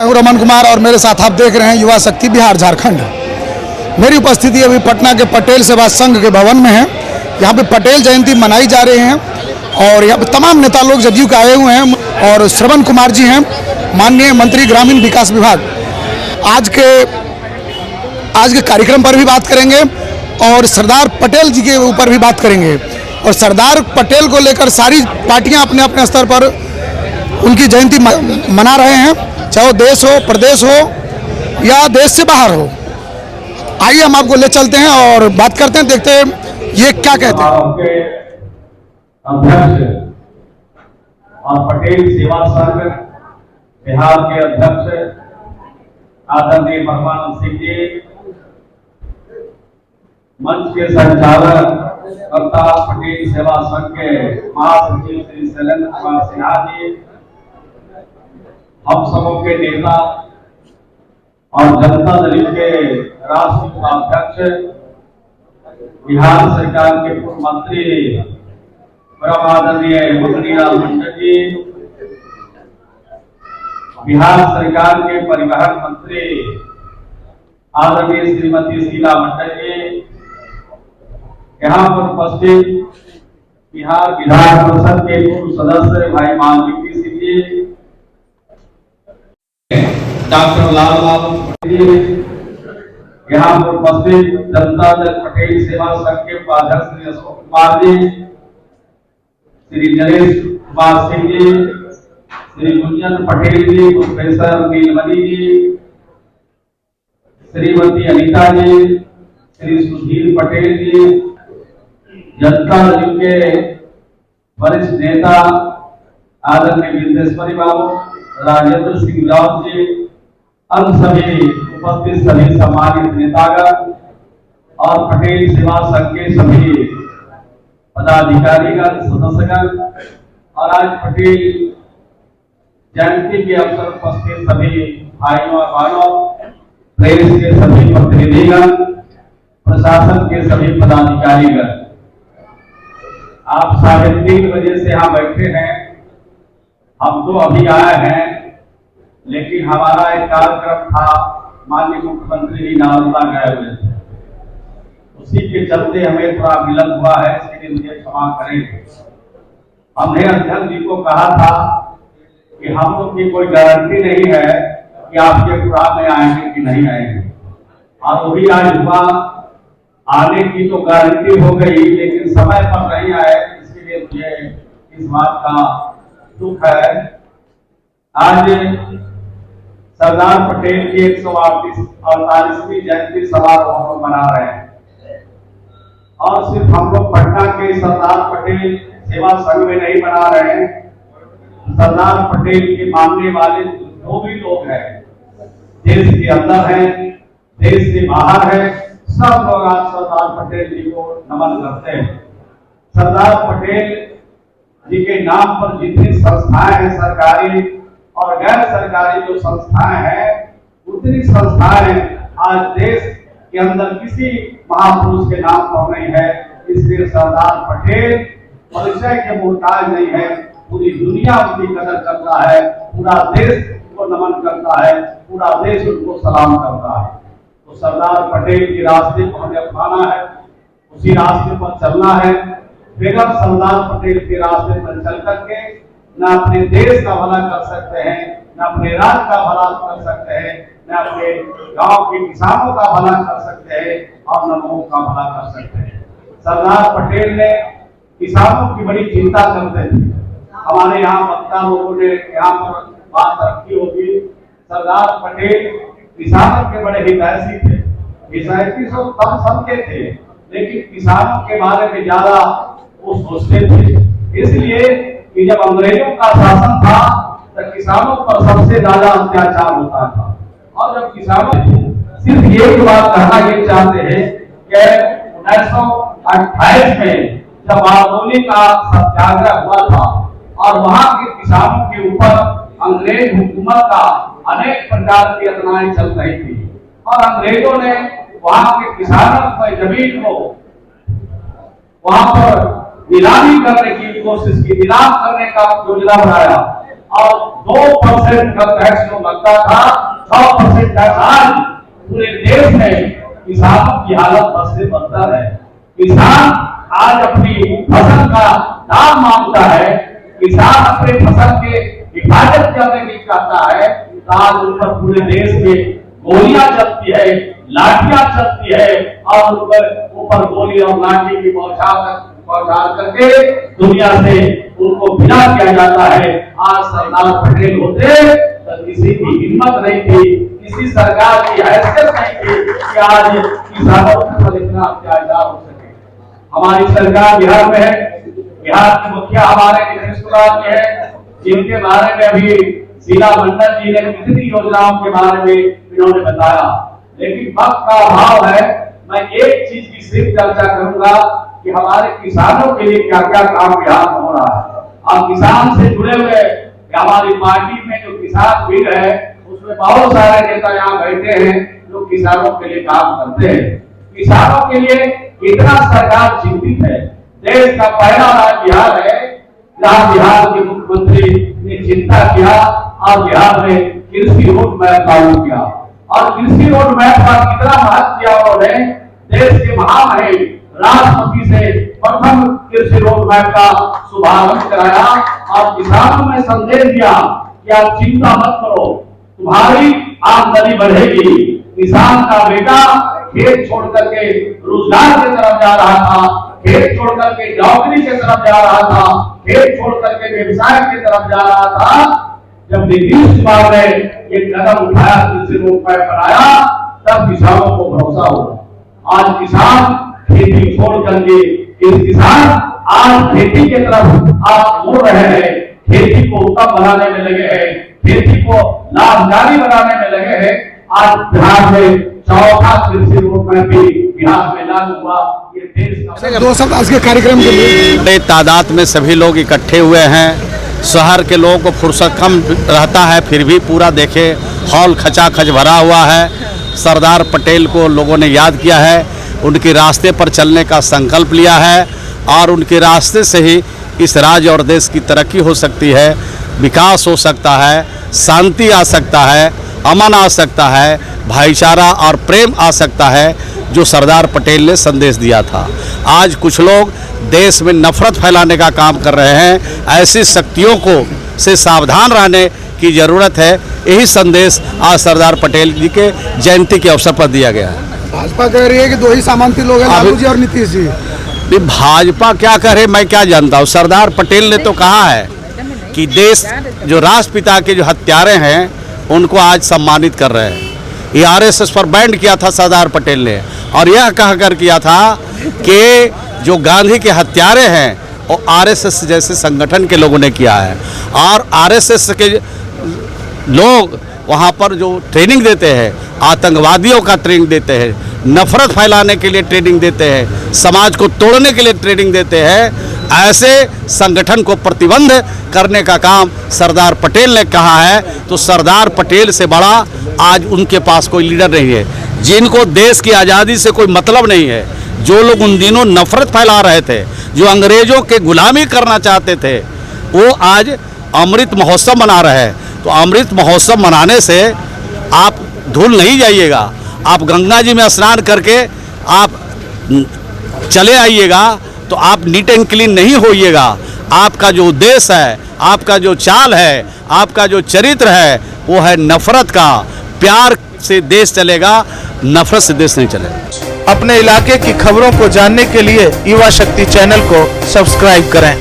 रमन कुमार और मेरे साथ आप देख रहे हैं युवा शक्ति बिहार झारखंड। मेरी उपस्थिति अभी पटना के पटेल सेवा संघ के भवन में है। यहाँ पे पटेल जयंती मनाई जा रही है और यहाँ पे तमाम नेता लोग जदयू के आए हुए हैं और श्रवण कुमार जी हैं, माननीय मंत्री ग्रामीण विकास विभाग। आज के कार्यक्रम पर भी बात करेंगे और सरदार पटेल जी के ऊपर भी बात करेंगे। और सरदार पटेल को लेकर सारी पार्टियां अपने अपने स्तर पर उनकी जयंती मना रहे हैं, चाहे वो देश हो, प्रदेश हो या देश से बाहर हो। आइए हम आपको ले चलते हैं और बात करते हैं, देखते हैं ये क्या कहते हैं। अध्यक्ष और पटेल सेवा संघ बिहार के अध्यक्ष आदरणीय परमानंद सिंह जी, मंच के संचालक कर्ता पटेल सेवा संघ के महासचिव श्री शैलेंद्र कुमार सिन्हा जी, हम सबों के नेता और जनता दल के राष्ट्रीय उपाध्यक्ष, बिहार सरकार के पूर्व मंत्री परम आदरणीय मुरलीलाल मंडल जी, बिहार सरकार के परिवहन मंत्री आदरणीय श्रीमती शीला मंडल जी, यहाँ पर उपस्थित बिहार विधान परिषद के पूर्व सदस्य भाई मालविकी सिंह जी, डॉक्टर लाल बाबू, यहाँ पर उपस्थित जनता दल पटेल सेवा संघ के उपाध्यक्ष श्री अशोक कुमार जी, श्री नरेश कुमार सिंह जी, श्री गुंजन पटेल जी, प्रोफेसर नीलमणि जी, श्रीमती अनीता जी, श्री सुधीर पटेल जी, जनता दल के वरिष्ठ नेता आदरणीय विंदेश्वरी बाबू, राजेंद्र सिंह राउत जी, अन्य सभी उपस्थित सभी सम्मानित नेतागण और पटेल सेवा संघ के सभी पदाधिकारीगण, सदस्यगण और आज पटेल जयंती के अवसर पर उपस्थित सभी भाइयों और बहनों, प्रेस के सभी प्रतिनिधिगण, प्रशासन के सभी पदाधिकारीगण, आप 3:30 बजे से यहाँ बैठे हैं। हम तो अभी आए हैं, लेकिन हमारा एक कार्यक्रम था, माननीय मुख्यमंत्री जी नालंदा गए हुए थे, उसी के चलते हमें थोड़ा विलंब हुआ है, इसके लिए मुझे क्षमा करें। हमने अध्यक्ष जी को कहा था कि हम लोग की कोई गारंटी नहीं है कि आपके प्रोग्राम में आएंगे कि नहीं आएंगे, और वही आज हुआ। आने की तो गारंटी हो गई, लेकिन समय पर नहीं आए, इसके लिए मुझे इस बात का दुख है। आज सरदार पटेल की 148वीं जयंती समारोह हम मना रहे हैं और सिर्फ हम लोग पटना के सरदार पटेल सेवा संघ में नहीं मना रहे हैं। सरदार पटेल के मानने वाले जो भी लोग हैं, देश के अंदर हैं, देश से बाहर हैं, सब लोग आज सरदार पटेल जी को नमन करते हैं। सरदार पटेल जी के नाम पर जितनी संस्थाएं हैं, सरकारी और गैर सरकारी जो संस्थाएं हैं, उतनी संस्थाएं आज देश के अंदर किसी महापुरुष के नाम पर नहीं है। इसलिए सरदार पटेल परिचय के मोहताज नहीं है, पूरी दुनिया उनकी कदर करता है, पूरा देश उनको नमन करता है, पूरा देश उनको सलाम करता है। तो सरदार पटेल के रास्ते को हमें अपनाना है, उसी रास्ते पर चलना है। बेगम सरदार पटेल के रास्ते पर चल करके न अपने देश का भला कर सकते हैं, न अपने राज्य का भला कर सकते हैं, न अपने गांव के किसानों का भला कर सकते हैं और न लोगों का भला कर सकते हैं। सरदार पटेल ने किसानों की बड़ी चिंता करते थे। हमारे यहाँ वक्ता लोगों ने यहाँ पर बात रखी होगी, सरदार पटेल किसानों के बड़े हितैषी थे। हितैषी तब सबके थे, लेकिन किसानों के बारे में ज्यादा वो सोचते थे। इसलिए कि जब अंग्रेजों का शासन था तो किसानों पर सबसे ज्यादा अत्याचार होता था। और जब किसानों सिर्फ एक बात कहना ये चाहते हैं कि 1928 में जब बारडोली का सत्याग्रह हुआ था और वहां के किसानों के ऊपर अंग्रेज हुकूमत का अनेक प्रकार की यातनाएं चल रही थी और अंग्रेजों ने वहां के किसानों की जमीन को वहां पर नीलामी करने की कोशिश की, नीलाम करने का योजना बनाया और 2% का टैक्स जो लगता था 6% टैक्स आज पूरे देश में किसानों की हालत बस से बदतर है। किसान आज अपनी फसल का दाम मांगता है, किसान अपने फसल के हिफाजत करने की चाहता है, तो आज उन पर पूरे देश में गोलियां चलती है, लाठियां चलती है और ऊपर गोली और लाठी की बौछार करके दुनिया से उनको विदा किया जाता है। आज सरदार पटेल होते तो किसी की हिम्मत नहीं थी, किसी सरकार की हैसियत नहीं थी कि आज किसानों पर इतना अत्याचार हो सके। हमारी सरकार बिहार में है, बिहार के मुखिया हमारे नीतीश कुमार जी है, जिनके बारे में अभी शीला मंडल जी ने कितनी योजनाओं के बारे में इन्होंने बताया। लेकिन वक्त का अभाव है, मैं एक चीज की सिर्फ चर्चा करूंगा कि हमारे किसानों के लिए क्या क्या काम बिहार में हो रहा है। अब किसान से जुड़े हुए हमारी पार्टी में जो किसान भीड़ है उसमें बहुत सारे नेता यहाँ बैठे हैं जो किसानों के लिए काम करते हैं। किसानों के लिए इतना सरकार चिंतित है। देश का पहला राज्य बिहार है, जहाँ बिहार के मुख्यमंत्री ने चिंता किया और बिहार में कृषि रोड मैप लागू किया। और कृषि रोड मैप का कितना महत्व किया उन्होंने, देश के महामहिम राष्ट्रपति से प्रथम कृषि रोड मैप का शुभारंभ कराया और किसानों में संदेश दिया कि आप चिंता मत करो, तुम्हारी आमदनी बढ़ेगी। किसान का बेटा खेत छोड़ करके रोजगार की तरफ जा रहा था, खेत छोड़ करके नौकरी की तरफ जा रहा था, खेत छोड़ करके व्यवसाय की तरफ जा रहा था। जब नीतीश कुमार ने ये कदम उठाया, कृषि रोड मैप बनाया, तब किसानों को भरोसा हुआ। आज किसान खेती छोड़ करके किसान आज खेती की तरफ आप मुड़ रहे हैं, खेती को उत्तम बनाने में लगे हैं, खेती को लाभकारी बनाने में लगे हैं। आज बिहार में चौथा कृषि रोड मैप भी बिहार में लागू हुआ। ये देश का 2 सप्ताह के कार्यक्रम के लिए बड़े तादाद में सभी लोग इकट्ठे हुए हैं। शहर के लोगों को फुर्सत कम रहता है, फिर भी पूरा देखे हॉल खचाखच भरा हुआ है। सरदार पटेल को लोगों ने याद किया है, उनके रास्ते पर चलने का संकल्प लिया है और उनके रास्ते से ही इस राज्य और देश की तरक्की हो सकती है, विकास हो सकता है, शांति आ सकता है, अमन आ सकता है, भाईचारा और प्रेम आ सकता है, जो सरदार पटेल ने संदेश दिया था। आज कुछ लोग देश में नफरत फैलाने का काम कर रहे हैं, ऐसी शक्तियों को से सावधान रहने की ज़रूरत है। यही संदेश आज सरदार पटेल जी के जयंती के अवसर पर दिया गया है। भाजपा कह रही है कि 2 ही सामंती लोग हैं, लालू जी और नीतीश जी। भाजपा क्या करे मैं क्या जानता हूँ। सरदार पटेल ने तो कहा है कि देश जो राष्ट्रपिता के जो हत्यारे हैं उनको आज सम्मानित कर रहे हैं। ये आरएसएस पर बैंड किया था सरदार पटेल ने, और यह कहकर किया था कि जो गांधी के हत्यारे हैं वो आरएसएस जैसे संगठन के लोगों ने किया है। और आरएसएस के लोग वहाँ पर जो ट्रेनिंग देते हैं, आतंकवादियों का ट्रेनिंग देते हैं, नफरत फैलाने के लिए ट्रेनिंग देते हैं, समाज को तोड़ने के लिए ट्रेनिंग देते हैं। ऐसे संगठन को प्रतिबंध करने का काम सरदार पटेल ने कहा है। तो सरदार पटेल से बड़ा आज उनके पास कोई लीडर नहीं है। जिनको देश की आज़ादी से कोई मतलब नहीं है, जो लोग उन दिनों नफरत फैला रहे थे, जो अंग्रेज़ों के गुलामी करना चाहते थे, वो आज अमृत महोत्सव मना रहे हैं। तो अमृत महोत्सव मनाने से आप धूल नहीं जाइएगा, आप गंगा जी में स्नान करके आप चले आइएगा, तो आप नीट एंड क्लीन नहीं होइएगा। आपका जो उद्देश्य है, आपका जो चाल है, आपका जो चरित्र है, वो है नफरत का। प्यार से देश चलेगा, नफरत से देश नहीं चलेगा। अपने इलाके की खबरों को जानने के लिए युवा शक्ति चैनल को सब्सक्राइब करें।